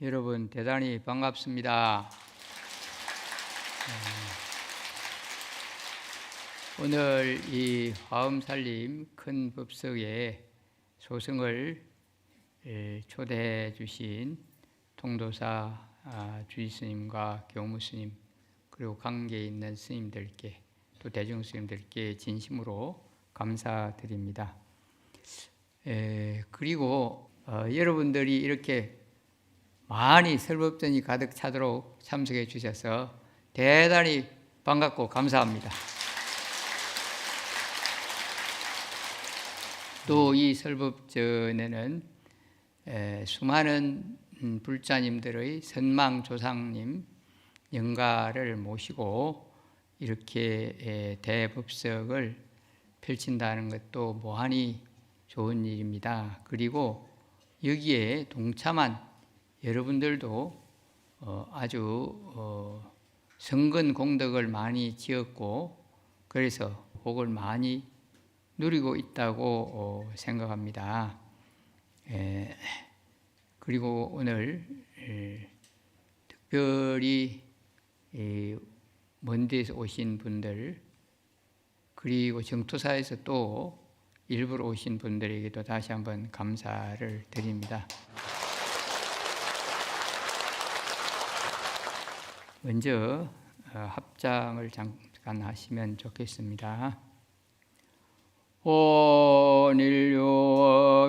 여러분 대단히 반갑습니다. 오늘 이 화엄살림 큰 법석에 소승을 초대해 주신 통도사 주지스님과 교무스님 그리고 관계 있는 스님들께 또 대중스님들께 진심으로 감사드립니다. 그리고 여러분들이 이렇게 많이 설법전이 가득 차도록 참석해 주셔서 대단히 반갑고 감사합니다. 또 이 설법전에는 수많은 불자님들의 선망조상님 영가를 모시고 이렇게 대법석을 펼친다는 것도 무한히 좋은 일입니다. 그리고 여기에 동참한 여러분들도 아주 성근 공덕을 많이 지었고 그래서 복을 많이 누리고 있다고 생각합니다. 그리고 오늘 특별히 먼 데서 오신 분들 그리고 정토사에서 또 일부러 오신 분들에게도 다시 한번 감사를 드립니다. 먼저 합장을 잠깐 하시면 좋겠습니다. 오늘요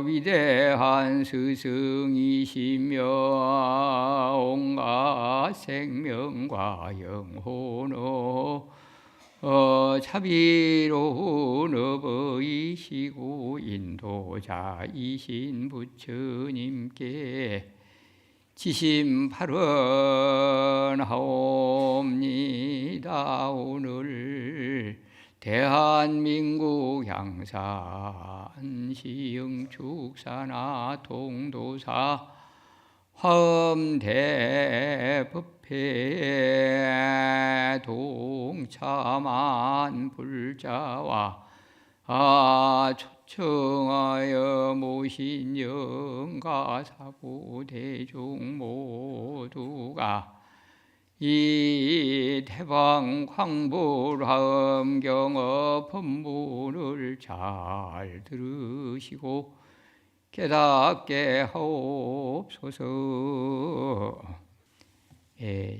위대한 스승이시며 온갖 생명과 영혼의 자비로운 어버이시고 인도자이신 부처님께 지심 발언하옵니다. 오늘 대한민국 양산 시흥축사나 통도사 화엄대법회에 동참한 불자와 초청하여 모신 영가사부 대중 모두가 이 대방광불화엄경의 법문을 잘 들으시고 깨닫게 하옵소서.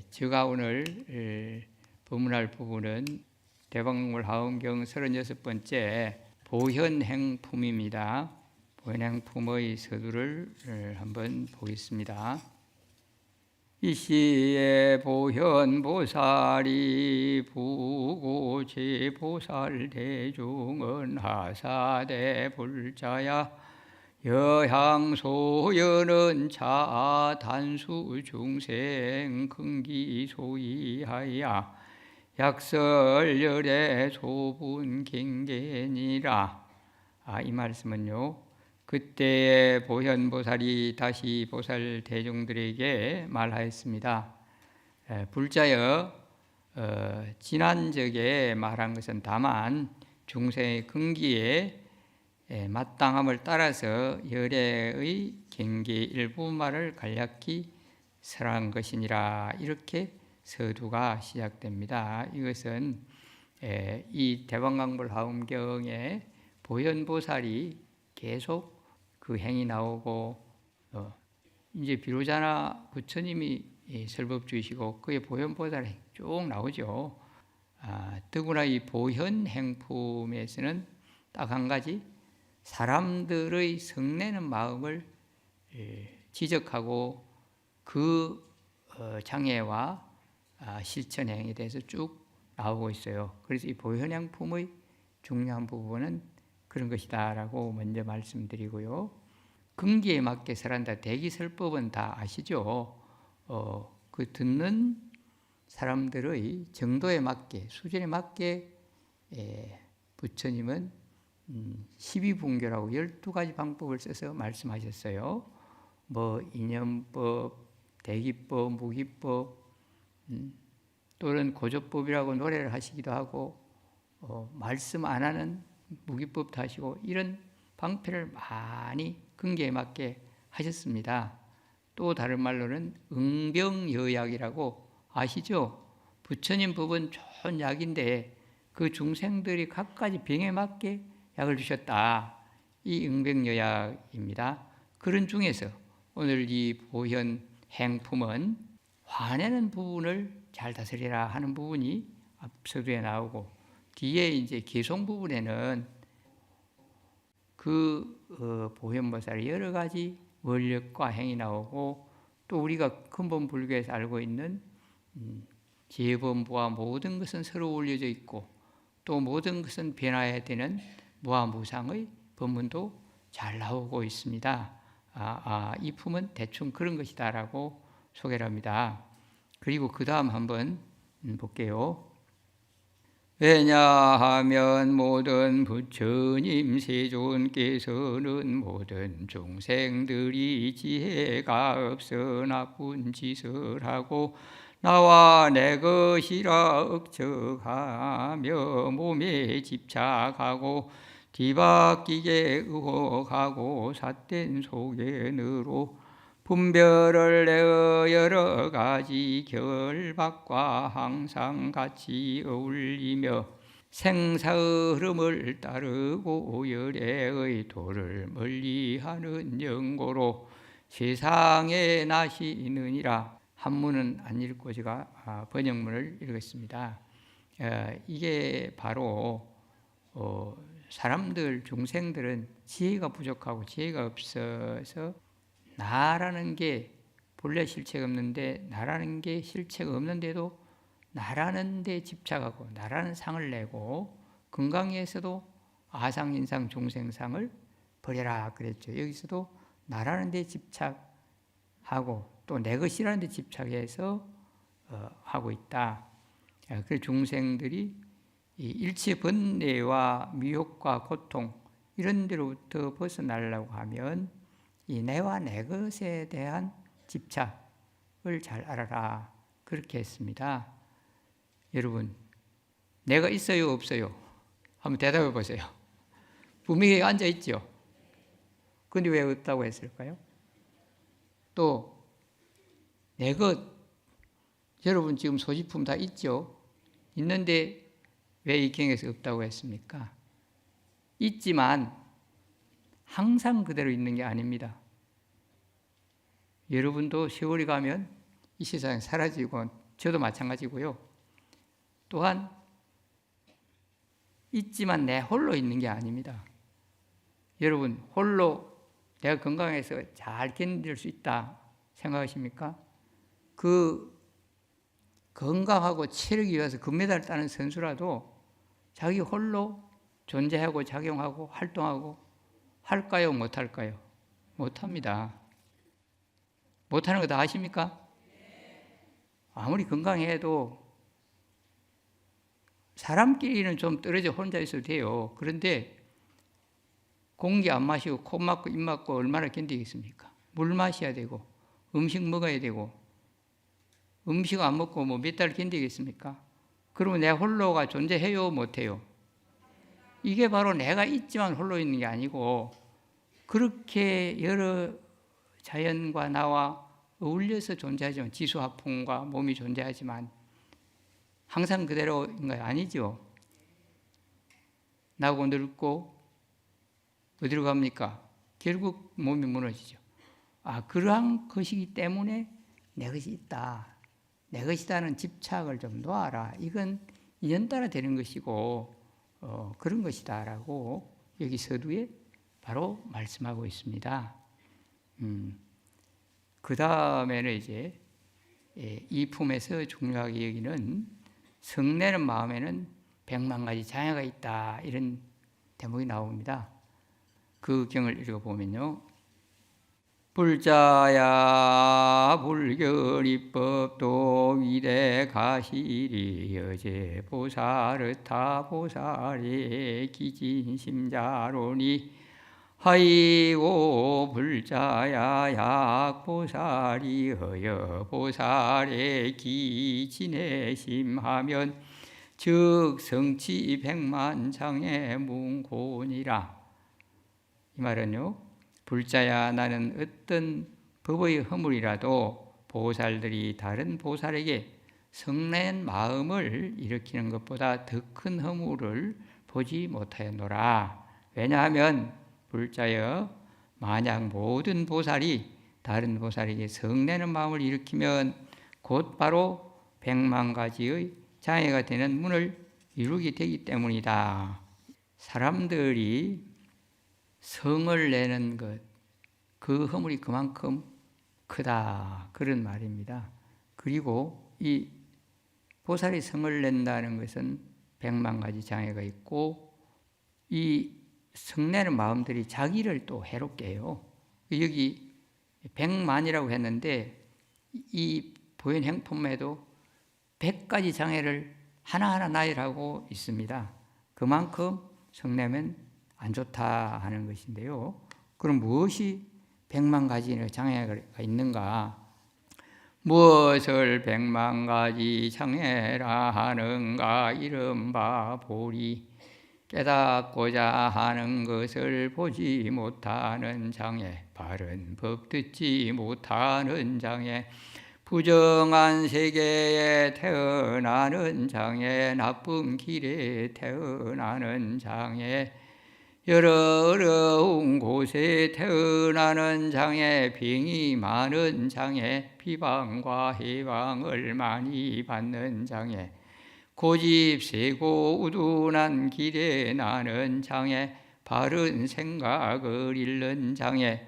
제가 오늘 법문할 부분은 대방광불화엄경 36번째 보현행품입니다. 보현행품의 서두를 한번 보겠습니다. 이시에 보현보살이 부고제보살 대중은 하사대 불자야 여향소연은 자 단수 중생 근기소이하야 약설열의 소분 갱견이라. 이 말씀은요 그때의 보현보살이 다시 보살 대중들에게 말하였습니다. 불자여 지난적에 말한 것은 다만 중생의 근기에 마땅함을 따라서 열애의 경계 일부말을 간략히 설한 것이니라. 이렇게 서두가 시작됩니다. 이것은 이 대방광불화엄경에 보현보살이 계속 그 행이 나오고 이제 비로자나 부처님이 설법주이시고 그의 보현보살이 쭉 나오죠. 더구나 이 보현행품에서는 딱 한 가지 사람들의 성내는 마음을 지적하고 그 장애와 실천행에 대해서 쭉 나오고 있어요. 그래서 이 보현행품의 중요한 부분은 그런 것이다라고 먼저 말씀드리고요. 근기에 맞게 설한다. 대기설법은 다 아시죠? 그 듣는 사람들의 정도에 맞게 수준에 맞게 부처님은 12분교라고 12가지 방법을 써서 말씀하셨어요. 뭐 인연법, 대기법, 무기법 또는 고조법이라고 노래를 하시기도 하고 말씀 안 하는 무기법도 하시고 이런 방편을 많이 근기에 맞게 하셨습니다. 또 다른 말로는 응병여약이라고 아시죠? 부처님 법은 좋은 약인데 그 중생들이 각가지 병에 맞게 약을 주셨다. 이 응병여약입니다. 그런 중에서 오늘 이 보현 행품은 화내는 부분을 잘 다스리라 하는 부분이 앞서두에 나오고, 뒤에 이제 개송 부분에는 그 보현보살의 여러 가지 원력과 행이 나오고, 또 우리가 근본 불교에서 알고 있는 재범부와 모든 것은 서로 올려져 있고, 또 모든 것은 변화해야 되는 무아무상의 법문도 잘 나오고 있습니다. 이 품은 대충 그런 것이다라고 소개를 합니다. 그리고 그 다음 한번 볼게요. 왜냐하면 모든 부처님 세존께서는 모든 중생들이 지혜가 없어 나쁜 짓을 하고 나와 내 것이라 억척하며 몸에 집착하고 뒤바뀌게 의혹하고 삿된 소견으로 분별을 내어 여러 가지 결박과 항상 같이 어울리며 생사의 흐름을 따르고 열애의 도를 멀리하는 연고로 세상에 나시느니라. 한문은 안 읽고 제가 번역문을 읽었습니다. 이게 바로 사람들, 중생들은 지혜가 부족하고 지혜가 없어서 나라는 게 본래 실체가 없는데, 나라는 게 실체가 없는데도 나라는 데 집착하고 나라는 상을 내고, 금강에서도 아상인상 중생상을 버려라 그랬죠. 여기서도 나라는 데 집착하고 또 내 것이라는 데 집착해서 하고 있다. 그래서 중생들이 이 일체 번뇌와 미혹과 고통 이런 데로부터 벗어나려고 하면 이 내와 내 것에 대한 집착을 잘 알아라, 그렇게 했습니다. 여러분, 내가 있어요 없어요? 한번 대답해 보세요. 분명히 앉아 있죠. 그런데 왜 없다고 했을까요? 또 내 것, 여러분 지금 소지품 다 있죠? 있는데 왜 이 경에서 없다고 했습니까? 있지만 항상 그대로 있는 게 아닙니다. 여러분도 세월이 가면 이 세상에 사라지고, 저도 마찬가지고요. 또한 있지만 내 홀로 있는 게 아닙니다. 여러분, 홀로 내가 건강해서 잘 견딜 수 있다 생각하십니까? 그 건강하고 체력이 위해서 금메달 따는 선수라도 자기 홀로 존재하고 작용하고 활동하고 할까요? 못할까요? 못합니다. 못하는 거 다 아십니까? 아무리 건강해도 사람끼리는 좀 떨어져 혼자 있어도 돼요. 그런데 공기 안 마시고 코 막고 입 막고 얼마나 견디겠습니까? 물 마셔야 되고 음식 먹어야 되고, 음식 안 먹고 뭐 몇 달 견디겠습니까? 그러면 내 홀로가 존재해요? 못해요? 이게 바로 내가 있지만 홀로 있는 게 아니고, 그렇게 여러 자연과 나와 어울려서 존재하지만, 지수화풍과 몸이 존재하지만 항상 그대로인 거 아니죠. 나고 늙고 어디로 갑니까? 결국 몸이 무너지죠. 그러한 것이기 때문에 내 것이 있다, 내 것이다는 집착을 좀 놓아라. 이건 인연따라 되는 것이고 그런 것이다라고 여기 서두에 바로 말씀하고 있습니다. 그 다음에는 이제 이 품에서 중요하게 여기는 성내는 마음에는 100만 가지 장애가 있다, 이런 대목이 나옵니다. 그 경을 읽어보면요. 불자야 불견이법도 위대 가시리 여제 보살의타 보살의 기진심자로니 하이오 불자야 약보살이 허여 보살의 기진에 심하면 즉 성치 백만장의 문곤이라. 이 말은요, 불자야 나는 어떤 법의 허물이라도 보살들이 다른 보살에게 성낸 마음을 일으키는 것보다 더 큰 허물을 보지 못하였노라. 왜냐하면 불자여 만약 모든 보살이 다른 보살에게 성내는 마음을 일으키면 곧바로 100만 가지의 장애가 되는 문을 이루게 되기 때문이다. 사람들이 성을 내는 것, 그 허물이 그만큼 크다, 그런 말입니다. 그리고 이 보살이 성을 낸다는 것은 100만 가지 장애가 있고, 이 성내는 마음들이 자기를 또 해롭게 해요. 여기 100만이라고 했는데 이 보현 행품에도 100가지 장애를 하나하나 나열하고 있습니다. 그만큼 성내면 안 좋다 하는 것인데요. 그럼 무엇이 100만 가지의 장애가 있는가? 무엇을 100만 가지 장애라 하는가? 이른바 보리, 깨닫고자 하는 것을 보지 못하는 장애, 바른 법 듣지 못하는 장애, 부정한 세계에 태어나는 장애, 나쁜 길에 태어나는 장애, 여러 어려운 곳에 태어나는 장애, 병이 많은 장애, 비방과 해방을 많이 받는 장애, 고집 세고 우둔한 길에 나는 장애, 바른 생각을 잃는 장애,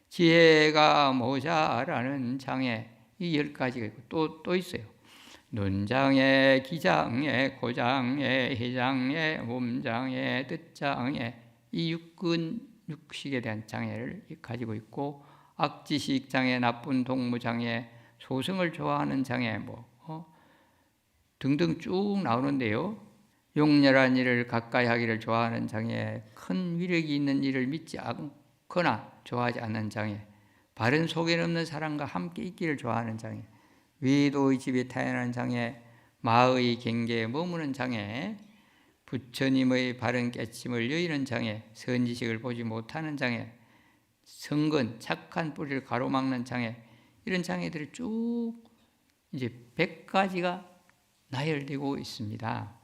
지혜가 모자라는 장애, 이 10가지가 있고 또 있어요. 눈장애, 기장애, 고장애, 해장애, 몸장애, 뜻장애, 이 육식에 대한 장애를 가지고 있고, 악지식 장애, 나쁜 동무 장애, 소승을 좋아하는 장애, 등등 쭉 나오는데요. 용렬한 일을 가까이 하기를 좋아하는 장애, 큰 위력이 있는 일을 믿지 않거나 좋아하지 않는 장애, 바른 소견 없는 사람과 함께 있기를 좋아하는 장애, 외도의 집에 태어나는 장애, 마의 경계에 머무는 장애, 부처님의 바른 깨침을 여의는 장애, 선지식을 보지 못하는 장애, 성근, 착한 뿌리를 가로막는 장애, 이런 장애들이 쭉 이제 100가지가 나열되고 있습니다.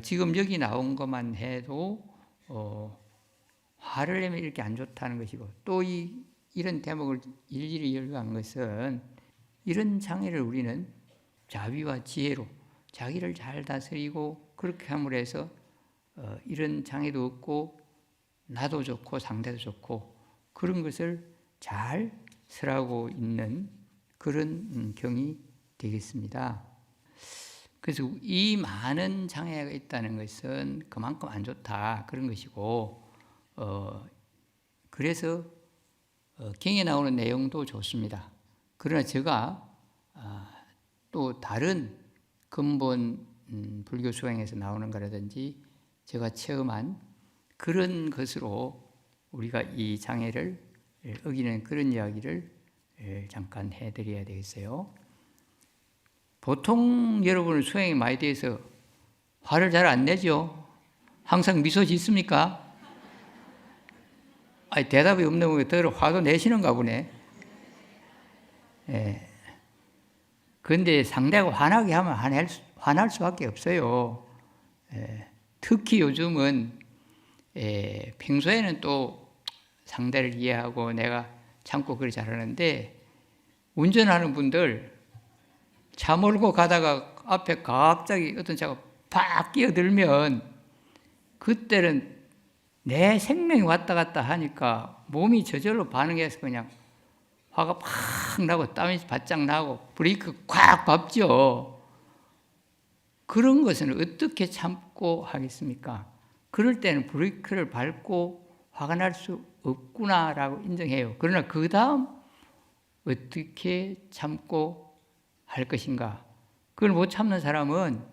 지금 여기 나온 것만 해도 화를 내면 이렇게 안 좋다는 것이고, 또 이런 대목을 일일이 열거한 것은 이런 장애를 우리는 자비와 지혜로 자기를 잘 다스리고 그렇게 함으로 해서 이런 장애도 없고 나도 좋고 상대도 좋고 그런 것을 잘 설하고 있는 그런 경이 되겠습니다. 그래서 이 많은 장애가 있다는 것은 그만큼 안 좋다 그런 것이고, 그래서 경에 나오는 내용도 좋습니다. 그러나 제가 또 다른 근본 불교 수행에서 나오는 거라든지 제가 체험한 그런 것으로 우리가 이 장애를 어기는 그런 이야기를 잠깐 해드려야 되겠어요. 보통 여러분은 수행에 많이 대해서 화를 잘 안 내죠? 항상 미소 짓습니까? 아니, 대답이 없는 거 더 화도 내시는가 보네. 예. 그런데 상대가 화나게 하면 화날 수밖에 없어요. 특히 요즘은 평소에는 또 상대를 이해하고 내가 참고 그리 잘하는데, 운전하는 분들 차 몰고 가다가 앞에 갑자기 어떤 차가 팍 끼어들면 그때는 내 생명이 왔다 갔다 하니까 몸이 저절로 반응해서 그냥 화가 팍 나고 땀이 바짝 나고 브레이크 콱 밟죠. 그런 것은 어떻게 참고 하겠습니까? 그럴 때는 브레이크를 밟고 화가 날 수 없구나라고 인정해요. 그러나 그 다음 어떻게 참고 할 것인가? 그걸 못 참는 사람은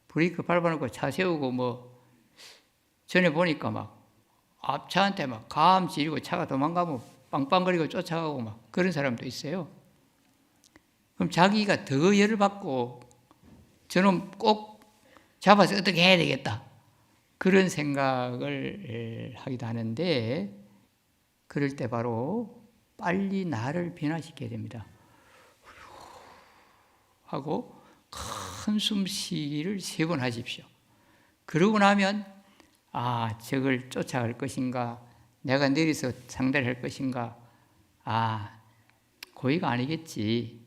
브레이크 밟아놓고 차 세우고 전에 보니까 막 앞차한테 막 감 지르고 차가 도망가면 빵빵거리고 쫓아가고 막 그런 사람도 있어요. 그럼 자기가 더 열을 받고 저는 꼭 잡아서 어떻게 해야 되겠다. 그런 생각을 하기도 하는데, 그럴 때 바로 빨리 나를 변화시켜야 됩니다. 하고 큰 숨쉬기를 3번 하십시오. 그러고 나면 저걸 쫓아갈 것인가, 내가 내려서 상대를 할 것인가, 고의가 아니겠지.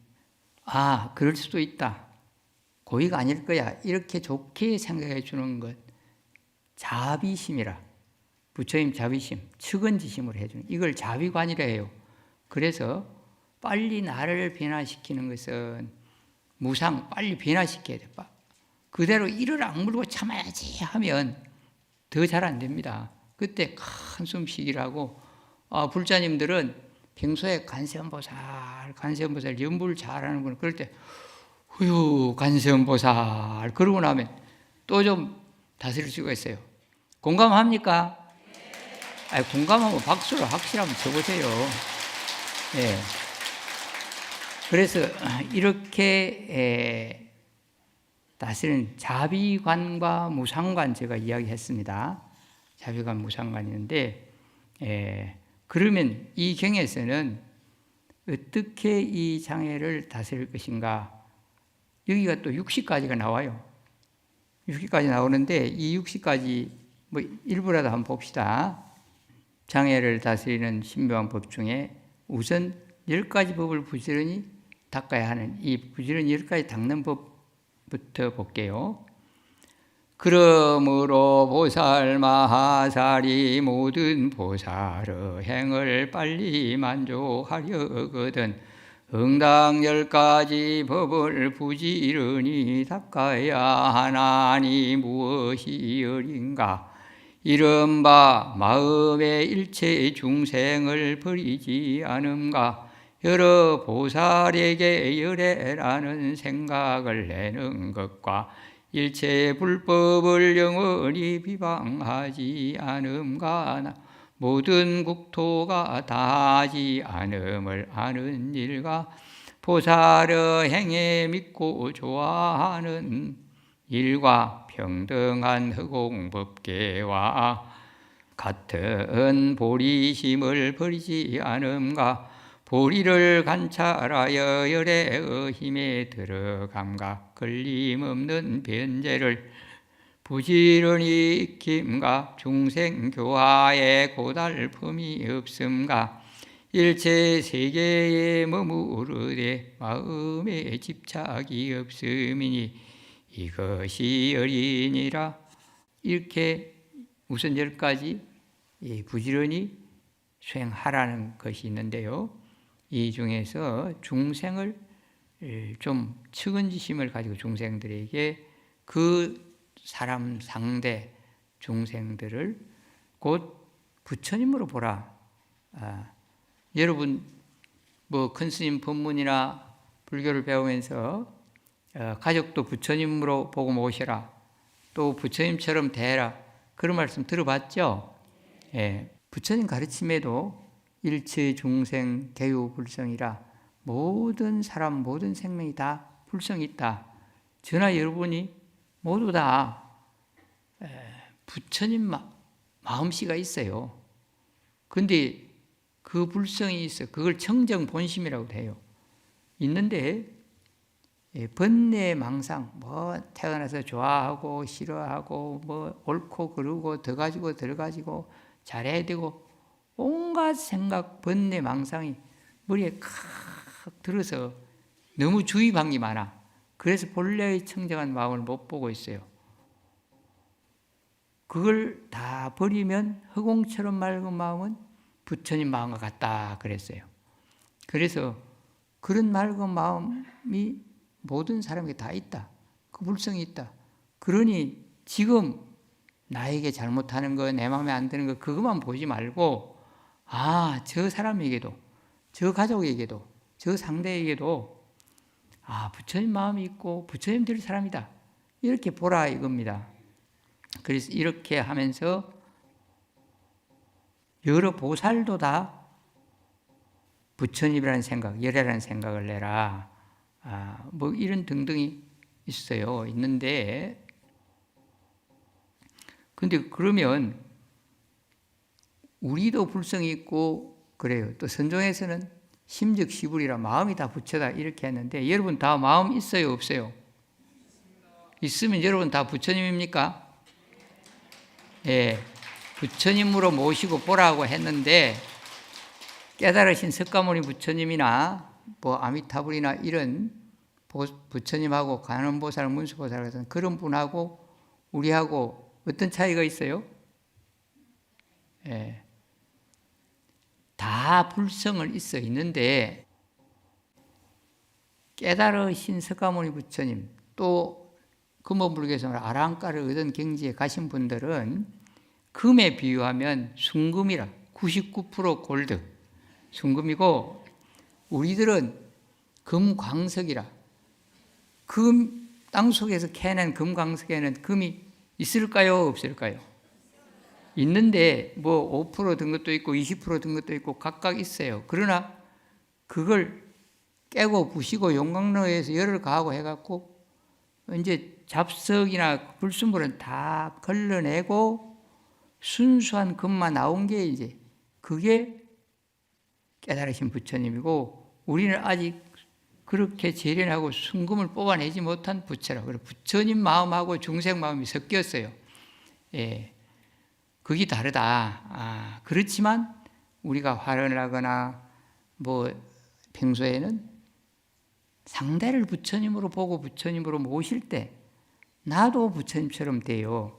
그럴 수도 있다. 고의가 아닐 거야. 이렇게 좋게 생각해 주는 것, 자비심이라. 부처님 자비심, 측은지심으로 해주는, 이걸 자비관이라 해요. 그래서 빨리 나를 변화시키는 것은 무상, 빨리 변화시켜야 돼. 그대로 이를 악물고 참아야지 하면 더 잘 안 됩니다. 그때 큰 숨쉬기를 하고, 불자님들은 평소에 관세음보살 연불 잘하는 분, 그럴 때 후유 관세음보살 그러고 나면 또 좀 다스릴 수가 있어요. 공감합니까? 공감하면 박수로 확실하면 쳐보세요. 예. 그래서 이렇게 다스리는 자비관과 무상관 제가 이야기했습니다. 자비관, 무상관이 있는데, 그러면 이 경에서는 어떻게 이 장애를 다스릴 것인가? 여기가 또 60가지가 나와요. 60가지 나오는데 이 60가지 일부라도 한번 봅시다. 장애를 다스리는 신묘한 법 중에 우선 10가지 법을 부지런히 닦아야 하는, 이 부지런히 10가지 닦는 법부터 볼게요. 그러므로 보살 마하살이 모든 보살의 행을 빨리 만족하려거든 응당 10가지 법을 부지런히 닦아야 하나니 무엇이여린가. 이른바 마음의 일체 중생을 버리지 않음과 여러 보살에게 열애라는 생각을 내는 것과 일체 불법을 영원히 비방하지 않음과 모든 국토가 다하지 않음을 아는 일과 보살의 행에 믿고 좋아하는 일과 평등한 허공법계와 같은 보리심을 버리지 않음과 보리를 관찰하여 열애의 힘에 들어감과 걸림없는 변제를 부지런히 익힘과 중생교화에 고달픔이 없음과 일체 세계에 머무르되 마음에 집착이 없음이니 이것이 어린이라. 이렇게 우선 10가지 부지런히 수행하라는 것이 있는데요. 이 중에서 중생을 좀 측은지심을 가지고 중생들에게 그 사람 상대 중생들을 곧 부처님으로 보라. 여러분 큰 스님 법문이나 불교를 배우면서 가족도 부처님으로 보고 모시라. 또 부처님처럼 대해라. 그런 말씀 들어봤죠? 부처님 가르침에도 일체 중생 개유 불성이라. 모든 사람 모든 생명이 다 불성이 있다. 저나 여러분이 모두 다 부처님 마음씨가 있어요. 그런데 그 불성이 있어. 그걸 청정 본심이라고 해요. 있는데 번뇌 망상, 태어나서 좋아하고 싫어하고 옳고 그르고 더 가지고 덜 가지고 잘해야 되고 온갖 생각, 번뇌 망상이 머리에 칵 들어서 너무 주의방이 많아. 그래서 본래의 청정한 마음을 못 보고 있어요. 그걸 다 버리면 허공처럼 맑은 마음은 부처님 마음과 같다 그랬어요. 그래서 그런 맑은 마음이 모든 사람에게 다 있다. 그 불성이 있다. 그러니 지금 나에게 잘못하는 거, 내 마음에 안 드는 거 그것만 보지 말고 저 사람에게도, 저 가족에게도, 저 상대에게도 부처님 마음이 있고 부처님 될 사람이다. 이렇게 보라 이겁니다. 그래서 이렇게 하면서 여러 보살도 다 부처님이라는 생각, 열애라는 생각을 내라. 이런 등등이 있어요. 있는데, 근데 그러면 우리도 불성이 있고 그래요. 또 선종에서는 심즉시불이라 마음이 다 부처다 이렇게 했는데 여러분 다 마음 있어요, 없어요? 있으면 여러분 다 부처님입니까? 예, 부처님으로 모시고 보라고 했는데 깨달으신 석가모니 부처님이나 뭐 아미타불이나 이런 부처님하고 관음보살, 문수보살 같은 그런 분하고 우리하고 어떤 차이가 있어요? 예, 다 불성을 있는데 깨달으신 석가모니 부처님 또 금호불교에서 아랑가를 얻은 경지에 가신 분들은 금에 비유하면 순금이라 99% 골드 순금이고 우리들은 금광석이라 금 땅속에서 캐낸 금광석에는 금이 있을까요? 없을까요? 있는데 뭐 5% 든 것도 있고 20% 든 것도 있고 각각 있어요. 그러나 그걸 깨고 부시고 용광로에서 열을 가하고 해갖고 이제 잡석이나 불순물은 다 걸러내고 순수한 금만 나온 게 이제 그게 깨달으신 부처님이고 우리는 아직 그렇게 재련하고 순금을 뽑아내지 못한 부처라고. 그래서 부처님 마음하고 중생 마음이 섞였어요. 예, 그게 다르다. 그렇지만 우리가 화를 하거나 뭐 평소에는 상대를 부처님으로 보고 부처님으로 모실 때 나도 부처님처럼 돼요.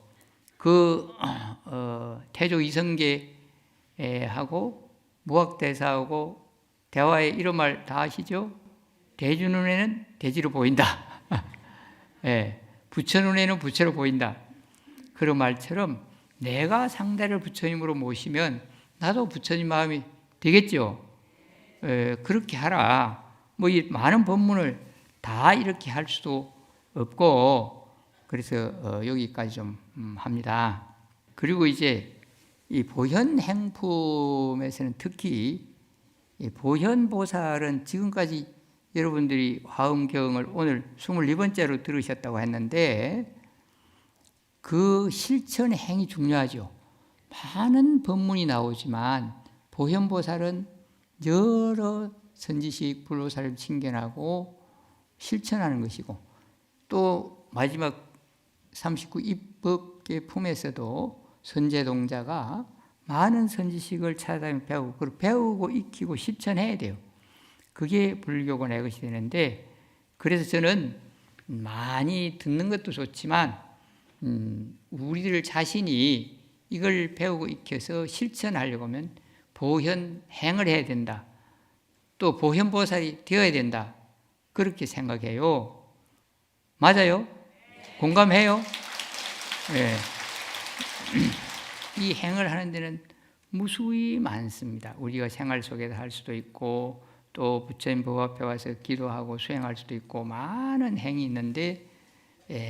태조 이성계하고 무학대사하고 대화에 이런 말 다 아시죠? 대주 눈에는 대지로 보인다. 예, 부처 눈에는 부처로 보인다. 그런 말처럼 내가 상대를 부처님으로 모시면 나도 부처님 마음이 되겠죠. 그렇게 하라. 뭐 이 많은 법문을 다 이렇게 할 수도 없고 그래서 여기까지 좀 합니다. 그리고 이제 이 보현행품에서는 특히 이 보현보살은 지금까지 여러분들이 화엄경을 오늘 22번째로 들으셨다고 했는데 그 실천의 행이 중요하죠. 많은 법문이 나오지만 보현보살은 여러 선지식 불보살을 칭견하고 실천하는 것이고 또 마지막 39 입법계 품에서도 선제동자가 많은 선지식을 찾아다니며 배우고 그걸 배우고 익히고 실천해야 돼요. 그게 불교고 내 것이 되는데 그래서 저는 많이 듣는 것도 좋지만 우리들 자신이 이걸 배우고 익혀서 실천하려고 하면 보현행을 해야 된다. 또 보현보살이 되어야 된다. 그렇게 생각해요. 맞아요? 공감해요? 네. 이 행을 하는 데는 무수히 많습니다. 우리가 생활 속에서 할 수도 있고 또 부처님 법 앞에 와서 기도하고 수행할 수도 있고 많은 행이 있는데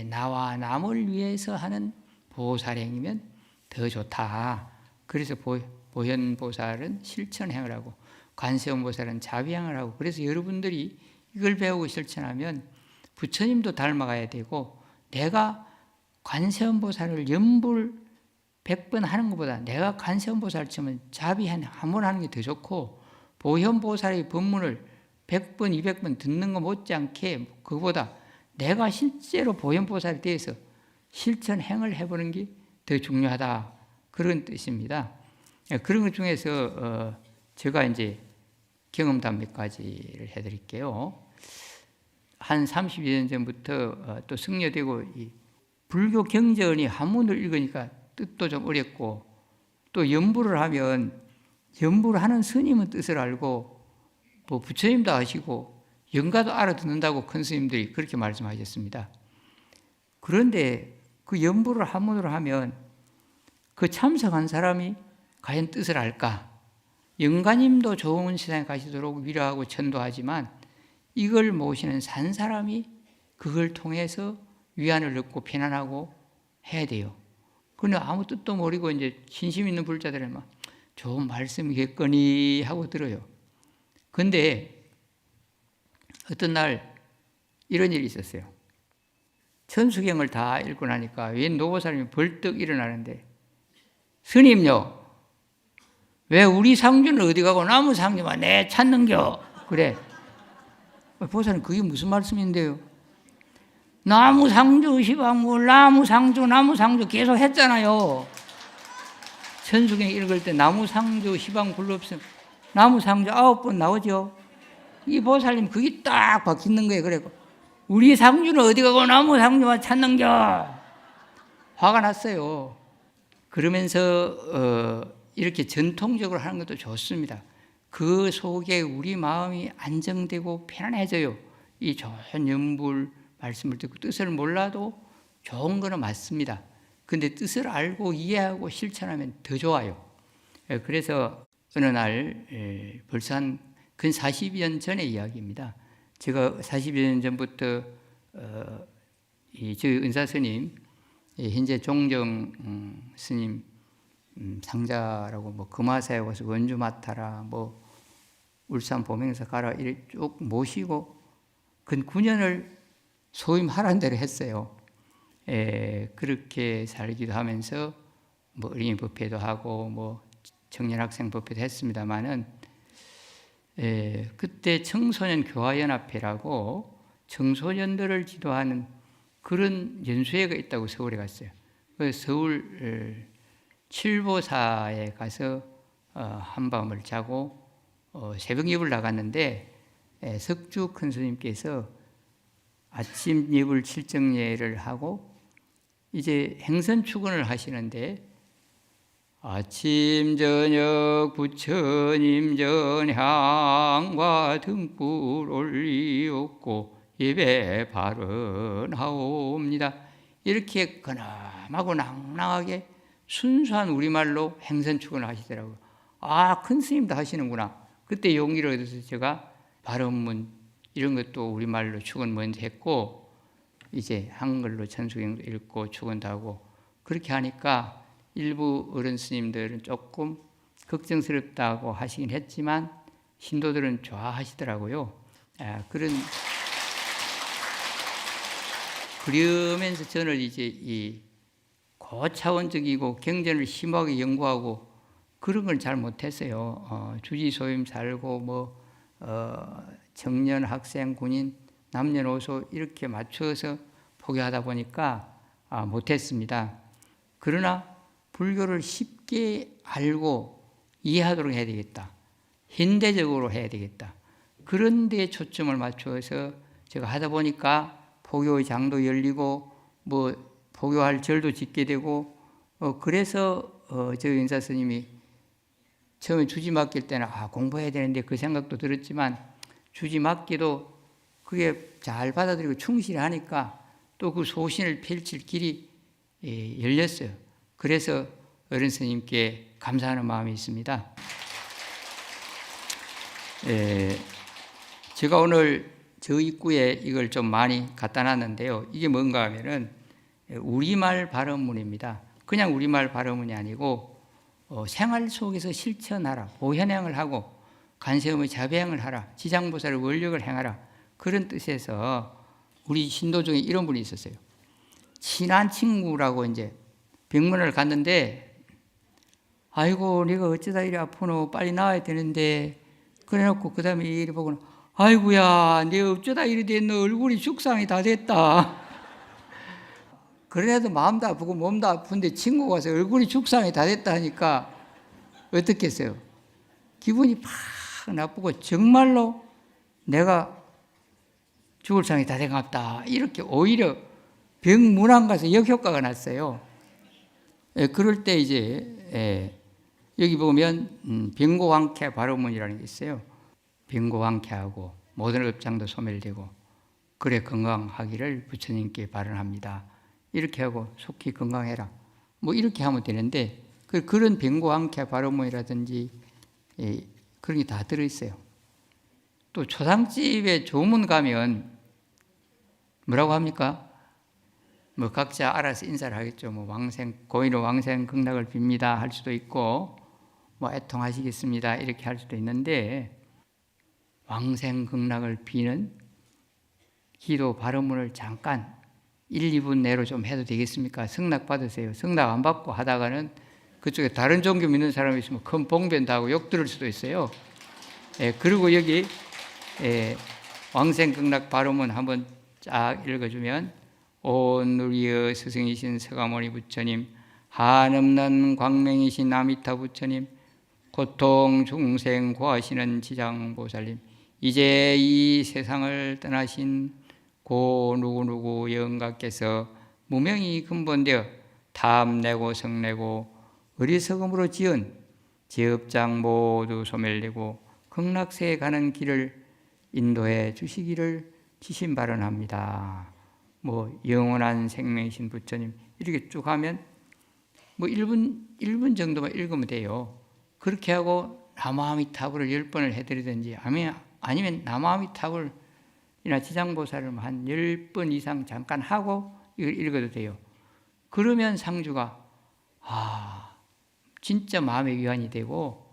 나와 남을 위해서 하는 보살행이면 더 좋다. 그래서 보현보살은 실천행을 하고 관세음보살은 자비행을 하고 그래서 여러분들이 이걸 배우고 실천하면 부처님도 닮아가야 되고 내가 관세음보살을 연불 100번 하는 것보다 내가 관세음보살 치면 자비행 한 번 하는 게 더 좋고 보현보살의 법문을 100번, 200번 듣는 것 못지않게 그거보다 내가 실제로 보현보살에 대해서 실천행을 해보는 게 더 중요하다. 그런 뜻입니다. 그런 것 중에서 제가 이제 경험담 몇 가지를 해드릴게요. 한 32년 전부터 또 승려되고 이 불교 경전이 한문을 읽으니까 뜻도 좀 어렵고 또 연부를 하면 연부를 하는 스님은 뜻을 알고 뭐 부처님도 아시고 영가도 알아듣는다고 큰 스님들이 그렇게 말씀하셨습니다. 그런데 그 연부를 한문으로 하면 그 참석한 사람이 과연 뜻을 알까? 영가님도 좋은 세상에 가시도록 위로하고 천도하지만 이걸 모시는 산 사람이 그걸 통해서 위안을 얻고 편안하고 해야 돼요. 그런데 아무 뜻도 모르고 이제 신심 있는 불자들은 막 좋은 말씀이겠거니 하고 들어요. 근데 어떤 날 이런 일이 있었어요. 천수경을 다 읽고 나니까 웬 노보살님이 벌떡 일어나는데 스님요, 왜 우리 상주는 어디 가고 나무 상주만 내 찾는겨? 그래. 보살님 그게 무슨 말씀인데요? 나무 상주 시방물 나무 상주 계속 했잖아요. 천수경 읽을 때 나무 상주 시방 굴럽성 나무 상주 9번 나오죠. 이 보살님 그게 딱 박히는 거예요. 그래 우리 상주는 어디 가고 나무 상주만 찾는겨? 화가 났어요. 그러면서 이렇게 전통적으로 하는 것도 좋습니다. 그 속에 우리 마음이 안정되고 편안해져요. 이 좋은 연불 말씀을 듣고 뜻을 몰라도 좋은 거는 맞습니다. 근데 뜻을 알고 이해하고 실천하면 더 좋아요. 그래서 어느 날 벌써 한 근 40여 년 전의 이야기입니다. 제가 40여 년 전부터 저희 은사 스님, 현재 종정 스님 상자라고 뭐 금화사에 와서 원주 맡아라, 뭐 울산 보명사 가라 이렇게 쭉 모시고 근 9년을 소임하라는 대로 했어요. 그렇게 살기도 하면서 뭐 어린이 법회도 하고 뭐 청년 학생 법회도 했습니다만은 그때 청소년 교화연합회라고 청소년들을 지도하는 그런 연수회가 있다고 서울에 갔어요. 그래서 서울 칠보사에 가서 한밤을 자고 새벽 예불 나갔는데 석주 큰 스님께서 아침 예불 칠정예를 하고 이제 행선 출근을 하시는데 아침 저녁 부처님 전향과 등불 올리옵고 예배 발언하옵니다. 이렇게 근엄하고 낭낭하게 순수한 우리말로 행선 출근을 하시더라고요. 아, 큰 스님도 하시는구나. 그때 용기를 얻어서 제가 발언문 이런 것도 우리말로 출근 먼저 했고 이제 한글로 천수경도 읽고 출근도 하고 그렇게 하니까 일부 어른 스님들은 조금 걱정스럽다고 하시긴 했지만 신도들은 좋아하시더라고요. 그러면서 저는 이제 이 고차원적이고 경전을 심하게 연구하고 그런 걸 잘 못했어요. 주지소임 살고 뭐 청년, 학생, 군인, 남녀노소 이렇게 맞춰서 포교하다 보니까 못했습니다. 그러나 불교를 쉽게 알고 이해하도록 해야 되겠다. 현대적으로 해야 되겠다. 그런 데에 초점을 맞춰서 제가 하다 보니까 포교의 장도 열리고 뭐 포교할 절도 짓게 되고 그래서 저희 은사 스님이 처음에 주지 맡길 때는 공부해야 되는데 그 생각도 들었지만 주지 맡기도 그게 잘 받아들이고 충실히 하니까 또 그 소신을 펼칠 길이 열렸어요. 그래서 어른 스님께 감사하는 마음이 있습니다. 제가 오늘 저 입구에 이걸 좀 많이 갖다 놨는데요. 이게 뭔가 하면은 우리말 발언문입니다. 그냥 우리말 발언문이 아니고 생활 속에서 실천하라, 보현행을 하고 간세음의 자배행을 하라, 지장보살의 원력을 행하라 그런 뜻에서 우리 신도 중에 이런 분이 있었어요. 친한 친구라고 이제 병문을 갔는데 아이고 네가 어쩌다 이리 아프노 빨리 나와야 되는데 그래놓고 그 다음에 이리 보고는 아이고야 네 어쩌다 이리 됐노 얼굴이 죽상이 다 됐다. 그래도 마음도 아프고 몸도 아픈데 친구가 와서 얼굴이 죽상이 다 됐다 하니까 어떻겠어요? 기분이 팍 나쁘고 정말로 내가 죽을 상이 다 된갑다 이렇게 오히려 병문안 가서 역효과가 났어요. 그럴 때 이제 여기 보면 병고왕쾌 발언문이라는 게 있어요. 병고왕쾌하고 모든 업장도 소멸되고 그래 건강하기를 부처님께 발언합니다. 이렇게 하고 속히 건강해라. 뭐 이렇게 하면 되는데 그런 병고왕쾌 발언문이라든지 그런 게 다 들어있어요. 또 초상집에 조문 가면 뭐라고 합니까? 뭐 각자 알아서 인사를 하겠죠. 뭐 고인의 왕생 극락을 빕니다 할 수도 있고 뭐 애통하시겠습니다 이렇게 할 수도 있는데 왕생 극락을 비는 기도 발언문을 잠깐 1, 2분 내로 좀 해도 되겠습니까? 승낙 받으세요. 승낙 안 받고 하다가는 그쪽에 다른 종교 믿는 사람이 있으면 큰 봉변도 하고 욕 들을 수도 있어요. 그리고 여기 왕생극락 발음은 한번 쫙 읽어주면 온 우리의 스승이신 서가모니 부처님, 한없는 광명이신 아미타 부처님, 고통 중생 고하시는 지장보살님, 이제 이 세상을 떠나신 고 누구누구 영가께서 무명이 근본되어 탐내고 성내고 어리석음으로 지은 제업장 모두 소멸되고 극락세에 가는 길을 인도해 주시기를 지신발언합니다. 영원한 생명이신 부처님, 이렇게 쭉 하면 1분 정도만 읽으면 돼요. 그렇게 하고 나무아미타불을 10번을 해드리든지 아니면 나무아미타불이나 지장보살을 한 10번 이상 잠깐 하고 이걸 읽어도 돼요. 그러면 상주가 진짜 마음의 위안이 되고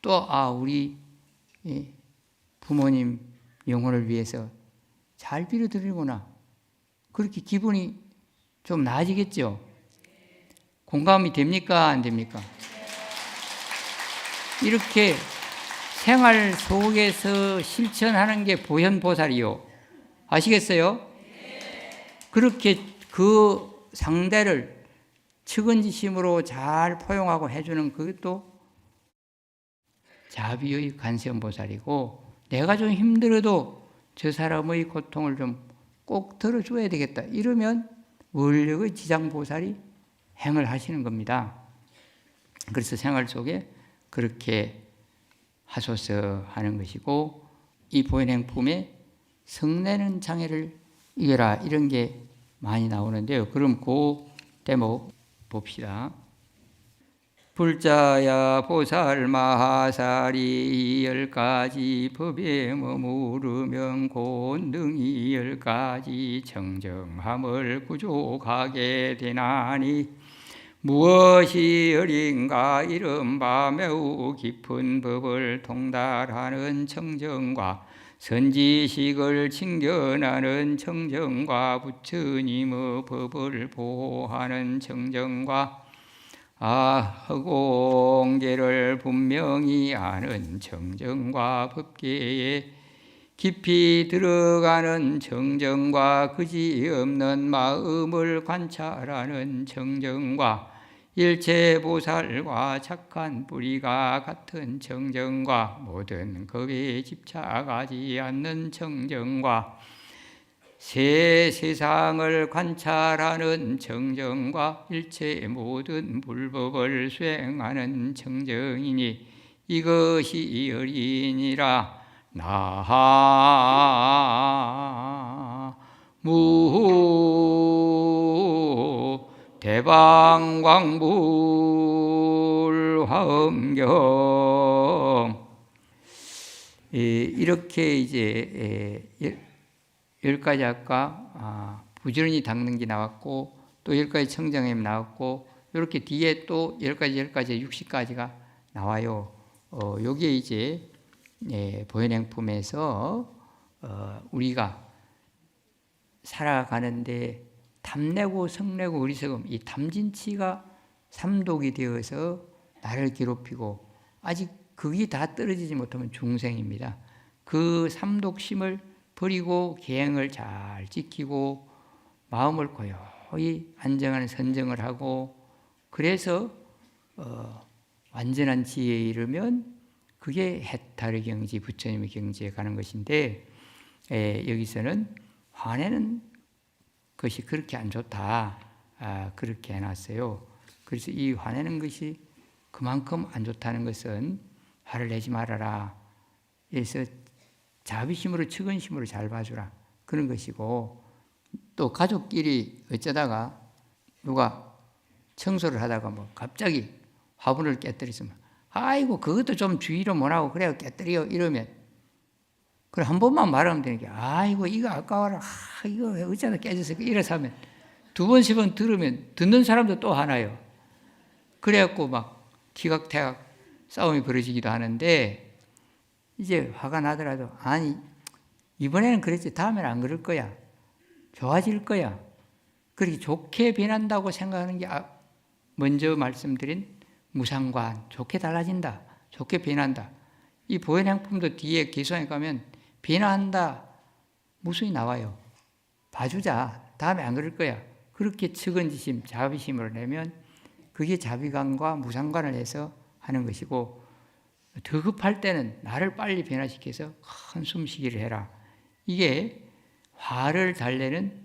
또 우리 부모님 영혼을 위해서 잘 빌어드리구나, 그렇게 기분이 좀 나아지겠죠. 공감이 됩니까? 안 됩니까? 이렇게 생활 속에서 실천하는 게 보현보살이요. 아시겠어요? 그렇게 그 상대를 측은지심으로 잘 포용하고 해주는 그것도 자비의 관세음보살이고, 내가 좀 힘들어도 저 사람의 고통을 좀 꼭 들어줘야 되겠다, 이러면 원력의 지장보살이 행을 하시는 겁니다. 그래서 생활 속에 그렇게 하소서 하는 것이고, 이 보현행품에 성내는 장애를 이겨라, 이런 게 많이 나오는데요. 그럼 그 대목 봅시다. 불자야 보살 마하살이 10가지 법에 머무르면 곤등이 10가지 청정함을 구족하게 되나니, 무엇이 어린가 이른바 매우 깊은 법을 통달하는 청정과 선지식을 칭견하는 청정과 부처님의 법을 보호하는 청정과 허공계를 분명히 아는 청정과 법계에 깊이 들어가는 청정과 그지없는 마음을 관찰하는 청정과 일체보살과 착한 뿌리가 같은 청정과 모든 법에 집착하지 않는 청정과 새 세상을 관찰하는 청정과 일체 모든 불법을 수행하는 청정이니, 이것이 어리니라. 나무 대방광불 화엄경. 이렇게 이제 10가지 아까 부지런히 닦는 게 나왔고, 또 10가지 청정함이 나왔고, 이렇게 뒤에 또 10가지 60가지가 나와요. 여기에 이제 보현행품에서 우리가 살아가는데 탐내고 성내고 어리석음, 이 탐진치가 삼독이 되어서 나를 괴롭히고, 아직 그게 다 떨어지지 못하면 중생입니다. 그 삼독심을 버리고 계행을 잘 지키고 마음을 고요히 안정하는 선정을 하고, 그래서 완전한 지혜에 이르면 그게 해탈의 경지, 부처님의 경지에 가는 것인데, 여기서는 화내는 것이 그렇게 안 좋다, 그렇게 해놨어요. 그래서 이 화내는 것이 그만큼 안 좋다는 것은 화를 내지 말아라, 그래서 자비심으로 측은심으로 잘 봐주라, 그런 것이고, 또 가족끼리 어쩌다가 누가 청소를 하다가 갑자기 화분을 깨뜨렸으면 아이고 그것도 좀 주의를 못하고 그래요 깨뜨려, 이러면 그래 한 번만 말하면 되는 게, 아이고 이거 아까워라, 이거 왜 어쩌다 깨졌어, 이래서 하면 2번 3번 들으면 듣는 사람도 또 하나요. 그래갖고 막 티각태각 싸움이 벌어지기도 하는데, 이제 화가 나더라도 아니 이번에는 그랬지 다음에는 안 그럴 거야, 좋아질 거야, 그렇게 좋게 변한다고 생각하는 게 먼저 말씀드린 무상관, 좋게 달라진다, 좋게 변한다. 이 보현행품도 뒤에 개성에 가면 변화한다, 무수히 나와요. 봐주자, 다음에 안 그럴 거야. 그렇게 측은지심, 자비심을 내면 그게 자비관과 무상관을 해서 하는 것이고, 더 급할 때는 나를 빨리 변화시켜서 큰 숨쉬기를 해라. 이게 화를 달래는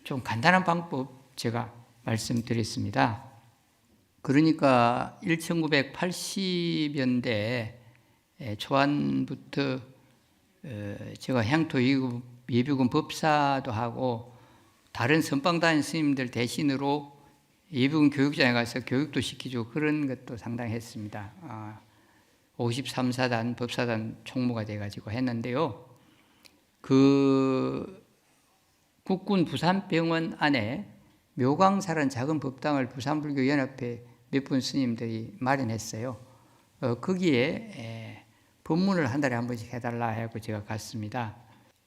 좀 간단한 방법 제가 말씀드렸습니다. 그러니까 1980년대 초반부터 제가 향토 예비군 법사도 하고 다른 선방단 스님들 대신으로 예비군 교육장에 가서 교육도 시키고 그런 것도 상당히 했습니다. 53사단 법사단 총무가 돼가지고 했는데요. 그 국군 부산병원 안에 묘광사라는 작은 법당을 부산불교연합회 몇 분 스님들이 마련했어요. 거기에 법문을 한 달에 한 번씩 해달라 하고 제가 갔습니다.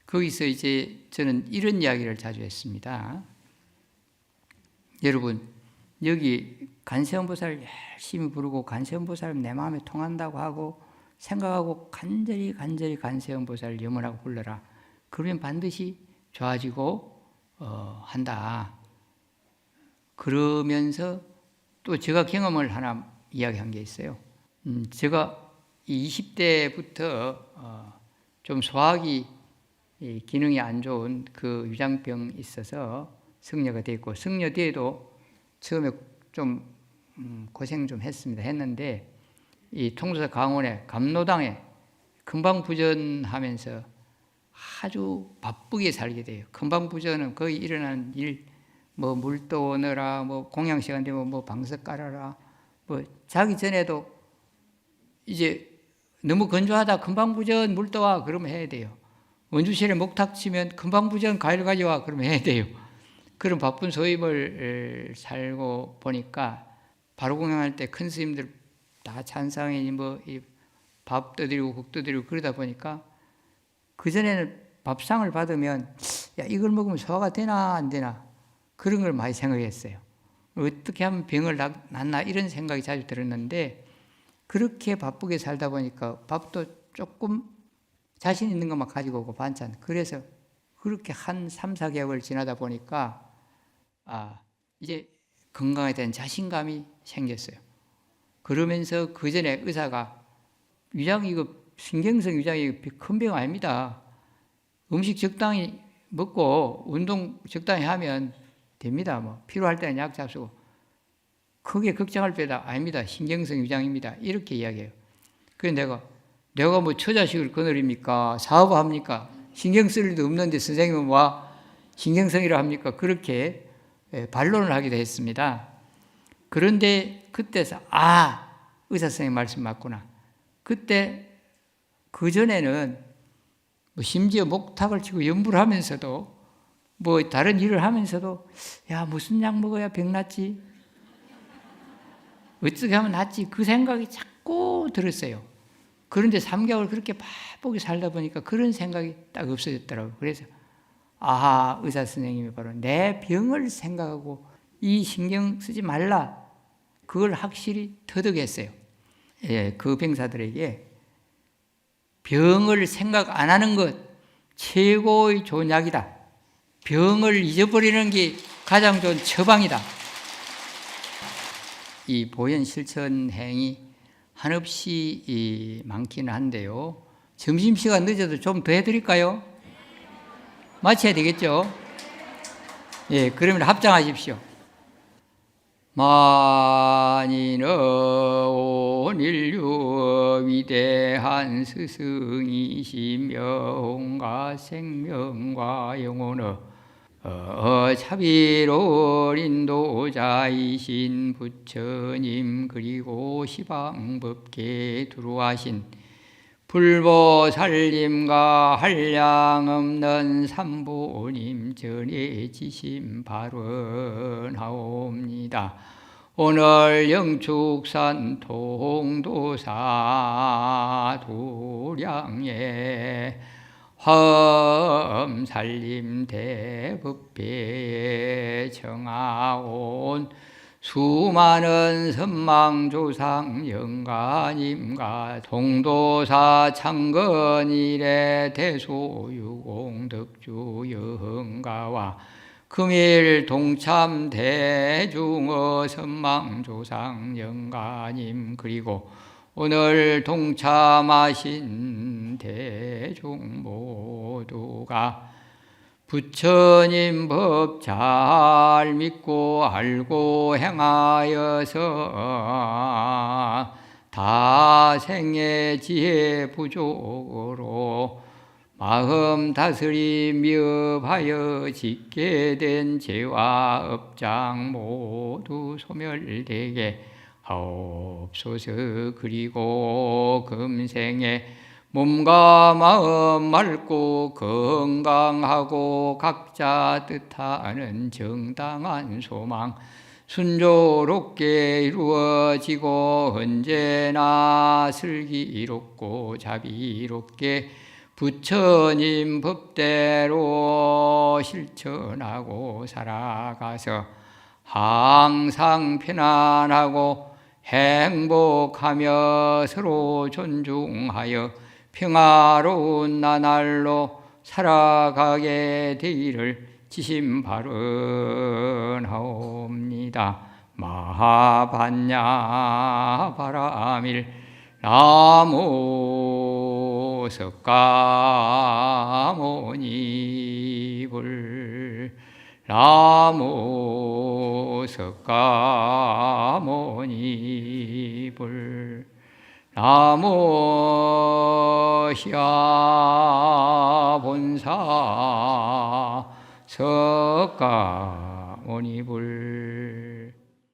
거기서 이제 저는 이런 이야기를 자주 했습니다. 여러분, 여기 간세음보살 열심히 부르고 간세음보살 내 마음에 통한다고 하고 생각하고 간절히 간세음보살 염원하고 불러라. 그러면 반드시 좋아지고 한다. 그러면서 또 제가 경험을 하나 이야기한 게 있어요. 제가 20대부터 좀 소화기 기능이 안 좋은 그 위장병이 있어서 승려가 됐고, 승려 뒤에도 처음에 좀 고생 좀 했는데 이 통도사 강원의 감로당에 금방부전하면서 아주 바쁘게 살게 돼요. 금방부전은 거의 일어나는 일, 뭐 물 떠오느라, 뭐 공양 시간 되면 뭐 방석 깔아라, 뭐 자기 전에도 이제 너무 건조하다 금방부전 물 떠와 그러면 해야 돼요. 원주실에 목탁 치면 금방부전 과일 가져와 그러면 해야 돼요. 그런 바쁜 소임을 살고 보니까 바로 공양할 때 큰 스님들 다 찬상이니 뭐 밥 떠드리고 국 떠드리고 그러다 보니까 그전에는 밥상을 받으면 야 이걸 먹으면 소화가 되나 안 되나 그런 걸 많이 생각했어요. 어떻게 하면 병을 낫나 이런 생각이 자주 들었는데 그렇게 바쁘게 살다 보니까 밥도 조금 자신 있는 것만 가지고 오고 반찬. 그래서 그렇게 한 3, 4개월 지나다 보니까 이제 건강에 대한 자신감이 생겼어요. 그러면서 그 전에 의사가 이거 신경성 위장이 큰 병 아닙니다. 음식 적당히 먹고 운동 적당히 하면 됩니다. 뭐 필요할 때는 약 잡수고 크게 걱정할 때다 아닙니다. 신경성 위장입니다. 이렇게 이야기해요. 그래서 내가 뭐 처자식을 거느립니까? 사업합니까? 신경 쓸 일도 없는데 선생님은 와 신경성이라 합니까? 그렇게 반론을 하기도 했습니다. 그런데 그때서 의사 선생님 말씀 맞구나. 그때 그전에는 뭐 심지어 목탁을 치고 연부를 하면서도 뭐 다른 일을 하면서도 야 무슨 약 먹어야 병 낫지? 어떻게 하면 낫지? 그 생각이 자꾸 들었어요. 그런데 3개월 그렇게 바쁘게 살다 보니까 그런 생각이 딱 없어졌더라고요. 그래서 의사 선생님이 바로 내 병을 생각하고 이 신경 쓰지 말라. 그걸 확실히 터득했어요. 그 병사들에게 병을 생각 안 하는 것 최고의 좋은 약이다. 병을 잊어버리는 게 가장 좋은 처방이다. 이 보현 실천행이 한없이 많기는 한데요. 점심시간 늦어도 좀 더 해드릴까요? 마쳐야 되겠죠? 그러면 합장하십시오. 만인은 온 인류 위대한 스승이시며 온갖 생명과 영혼의 자비로운 인도자이신 부처님 그리고 시방법계에 두루하신 불보살님과 한량없는 삼보님 전해지심 발언하옵니다. 오늘 영축산 통도사 도량에 화엄살림 대법배에 정하온 수많은 선망조상 영가님과 동도사 창건일의 대소유공 덕주 여흥가와 금일 동참 대중어 선망조상 영가님 그리고 오늘 동참하신 대중 모두가 부처님 법 잘 믿고 알고 행하여서 다생의 지혜 부족으로 마음 다스림 미흡하여 짓게 된 죄와 업장 모두 소멸되게 하옵소서. 그리고 금생에 몸과 마음 맑고 건강하고 각자 뜻하는 정당한 소망 순조롭게 이루어지고 언제나 슬기롭고 자비롭게 부처님 법대로 실천하고 살아가서 항상 편안하고 행복하며 서로 존중하여 평화로운 나날로 살아가게 되기를 지심바른하옵니다. 마하반야 바라밀 나무 석가모니불 나무 석가모니불 나무 시아본사 석가모니불